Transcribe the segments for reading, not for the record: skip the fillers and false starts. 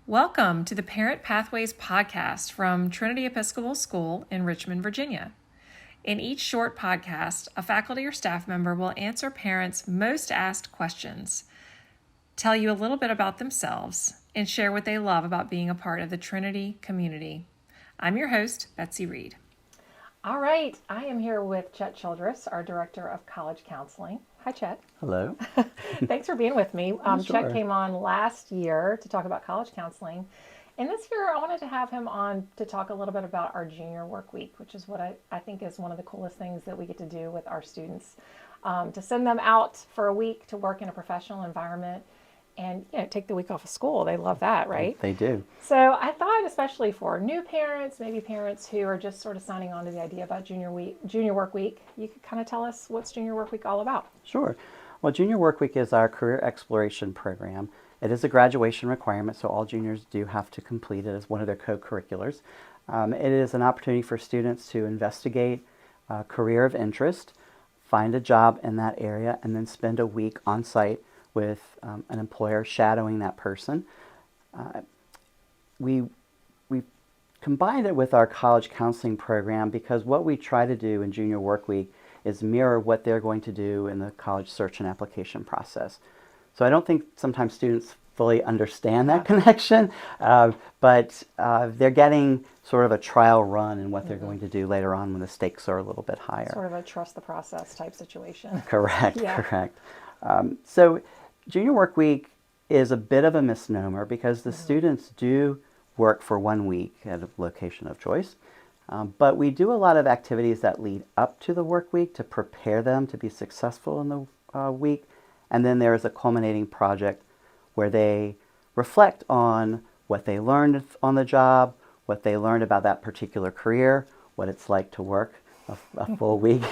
Welcome to the Parent Pathways podcast from Trinity Episcopal School in Richmond, Virginia. In each short podcast, a faculty or staff member will answer parents' most asked questions, tell you a little bit about themselves, and share what they love about being a part of the Trinity community. I'm your host, Betsy Reed. All right, I am here with Chet, Childress, our Director of College Counseling. Hi, Chet. Hello. Thanks for being with me. Sure. Chet came on last year to talk about college counseling. And this year I wanted to have him on to talk a little bit about our junior work week, which is what I think is one of the coolest things that we get to do with our students. To send them out for a week to work in a professional environment and take the week off of school. They love that, right? They do. So I thought, especially for new parents, maybe parents who are just sort of signing on to the idea about junior work week, you could kind of tell us what's junior work week all about. Sure. Well, Junior Work Week is our career exploration program. It is a graduation requirement, so all juniors do have to complete it as one of their co-curriculars. It is an opportunity for students to investigate a career of interest, find a job in that area, and then spend a week on site with an employer shadowing that person. We combined it with our college counseling program because what we try to do in Junior Work Week is mirror what they're going to do in the college search and application process. So I don't think sometimes students fully understand that connection, but they're getting sort of a trial run in what they're going to do later on when the stakes are a little bit higher. Sort of a trust the process type situation. Correct, Yeah. correct. So Junior Work Week is a bit of a misnomer because the students do work for 1 week at a location of choice. But we do a lot of activities that lead up to the work week to prepare them to be successful in the week. And then there is a culminating project where they reflect on what they learned on the job, what they learned about that particular career, what it's like to work a full week.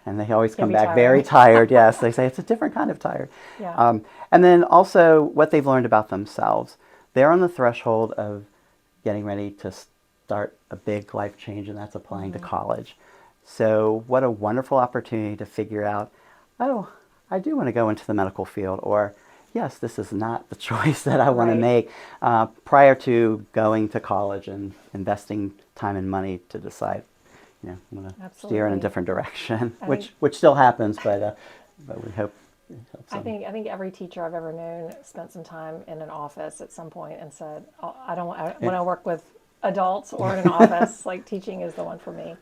And they always come back very tired. Yes, they say it's a different kind of tired. Yeah. And then also what they've learned about themselves. They're on the threshold of getting ready to start a big life change, and that's applying to college. So what a wonderful opportunity to figure out, oh, I do want to go into the medical field, or yes, this is not the choice that I want to make prior to going to college and investing time and money to decide, I'm going to steer in a different direction, which still happens, but we hope it helps them. I think every teacher I've ever known spent some time in an office at some point and said, oh, I want to work with adults or in an office, like teaching is the one for me.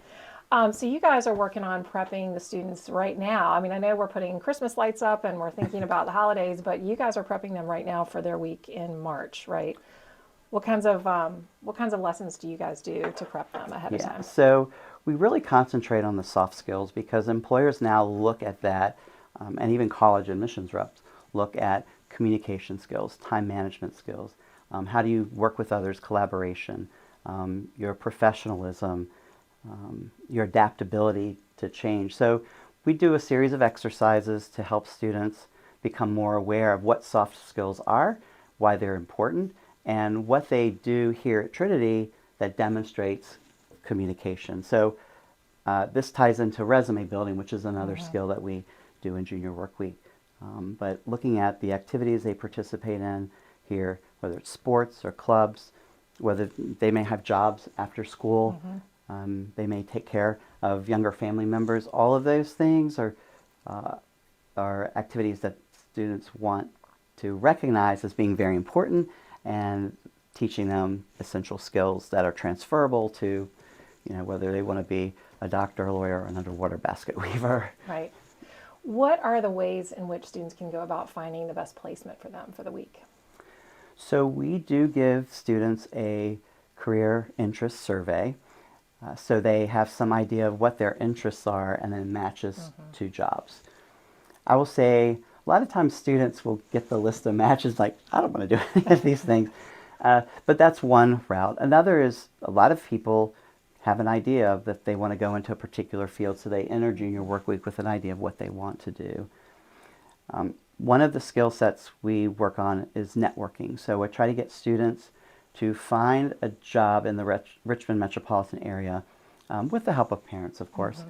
So you guys are working on prepping the students right now. I mean, I know we're putting Christmas lights up and we're thinking about the holidays, but you guys are prepping them right now for their week in March, right? What kinds of lessons do you guys do to prep them ahead of time? So we really concentrate on the soft skills because employers now look at that, and even college admissions reps look at communication skills, time management skills, how do you work with others, collaboration, your professionalism, your adaptability to change. So we do a series of exercises to help students become more aware of what soft skills are, why they're important, and what they do here at Trinity that demonstrates communication. So this ties into resume building, which is another skill that we do in Junior Work Week. But looking at the activities they participate in here, whether it's sports or clubs, whether they may have jobs after school, they may take care of younger family members. All of those things are activities that students want to recognize as being very important and teaching them essential skills that are transferable to, whether they want to be a doctor, a lawyer, or an underwater basket weaver. Right. What are the ways in which students can go about finding the best placement for them for the week? So we do give students a career interest survey. So they have some idea of what their interests are and then matches to jobs. I will say a lot of times students will get the list of matches like, I don't want to do any of these things. But that's one route. Another is a lot of people have an idea of that they want to go into a particular field, so they enter Junior Work Week with an idea of what they want to do. One of the skill sets we work on is networking. So I try to get students to find a job in the Richmond metropolitan area with the help of parents, of course.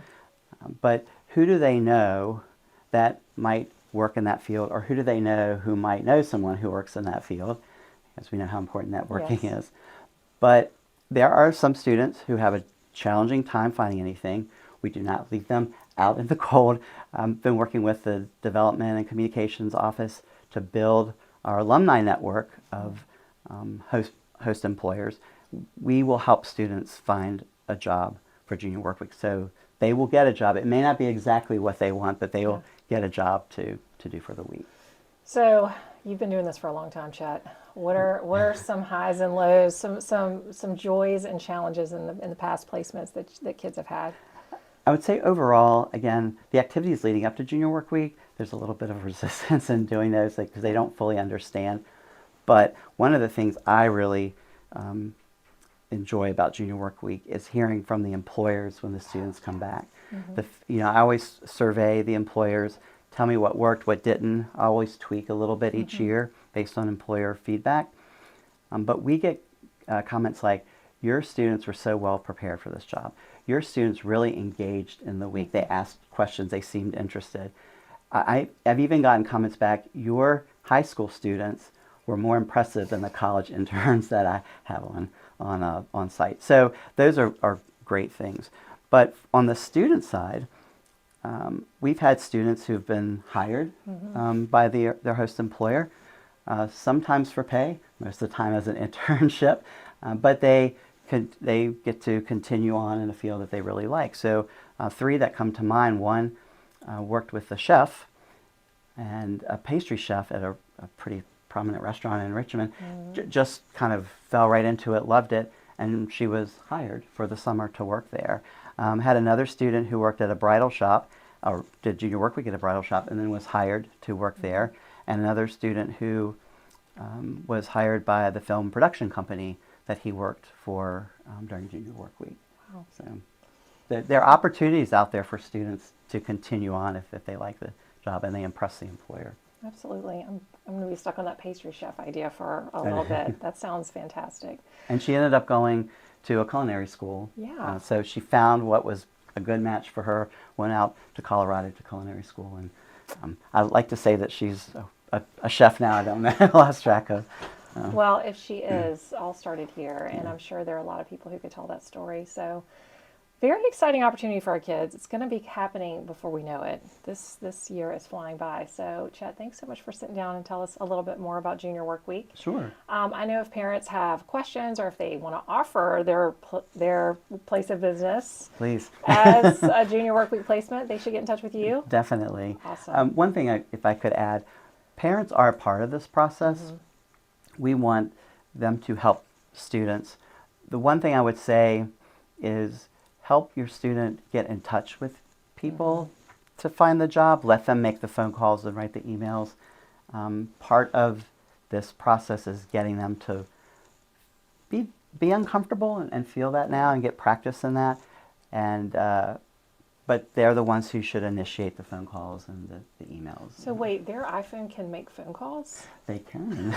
But who do they know that might work in that field, or who do they know who might know someone who works in that field? as we know how important networking Yes. is. But there are some students who have a challenging time finding anything. We do not leave them out in the cold. I've been working with the Development and Communications Office to build our alumni network of host employers. We will help students find a job for Junior Work Week. So they will get a job. It may not be exactly what they want, but they will get a job to do for the week. So you've been doing this for a long time, Chet. What are some highs and lows, some joys and challenges in the past placements that kids have had? I would say overall, again, the activities leading up to Junior Work Week, there's a little bit of resistance in doing those because they don't fully understand. But one of the things I really enjoy about Junior Work Week is hearing from the employers when the students come back. I always survey the employers, tell me what worked, what didn't. I always tweak a little bit each year based on employer feedback. But we get comments like, your students were so well prepared for this job. Your students really engaged in the week. They asked questions. They seemed interested. I've even gotten comments back, your high school students were more impressive than the college interns that I have on site. So those are great things. But on the student side, we've had students who've been hired by their host employer, sometimes for pay, most of the time as an internship, but they get to continue on in a field that they really like. So 3 that come to mind. One worked with a chef and a pastry chef at a pretty prominent restaurant in Richmond, just kind of fell right into it, loved it, and she was hired for the summer to work there. Had another student who worked at a bridal shop, or did Junior Work Week at a bridal shop, and then was hired to work there. And another student who was hired by the film production company that he worked for during Junior Work Week. Wow. So there are opportunities out there for students to continue on if they like the job and they impress the employer. Absolutely. I'm going to be stuck on that pastry chef idea for a little bit. That sounds fantastic. And she ended up going to a culinary school. Yeah. So she found what was a good match for her, went out to Colorado to culinary school. And I'd like to say that she's a chef now. I don't know. I lost track of. Well, if she is, all started here, and I'm sure there are a lot of people who could tell that story. So, very exciting opportunity for our kids. It's going to be happening before we know it. This year is flying by. So, Chet, thanks so much for sitting down and tell us a little bit more about Junior Work Week. Sure. I know if parents have questions or if they want to offer their place of business, Please. as a Junior Work Week placement, they should get in touch with you. Definitely. Awesome. One thing, if I could add, parents are a part of this process. We want them to help students. The one thing I would say is help your student get in touch with people to find the job. Let them make the phone calls and write the emails. Part of this process is getting them to be uncomfortable and feel that now and get practice in that. And but they're the ones who should initiate the phone calls and the emails. So wait, their iPhone can make phone calls? They can.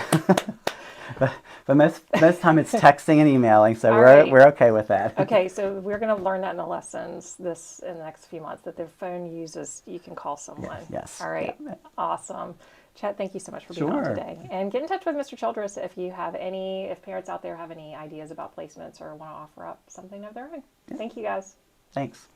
but most time it's texting and emailing, so All we're okay with that. Okay, so we're going to learn that in the lessons in the next few months, that their phone uses, you can call someone. Yes. All right. Yeah. Awesome. Chet, thank you so much for being on Sure. today. And get in touch with Mr. Childress if parents out there have any ideas about placements or want to offer up something of their own. Thank you, guys. Thanks.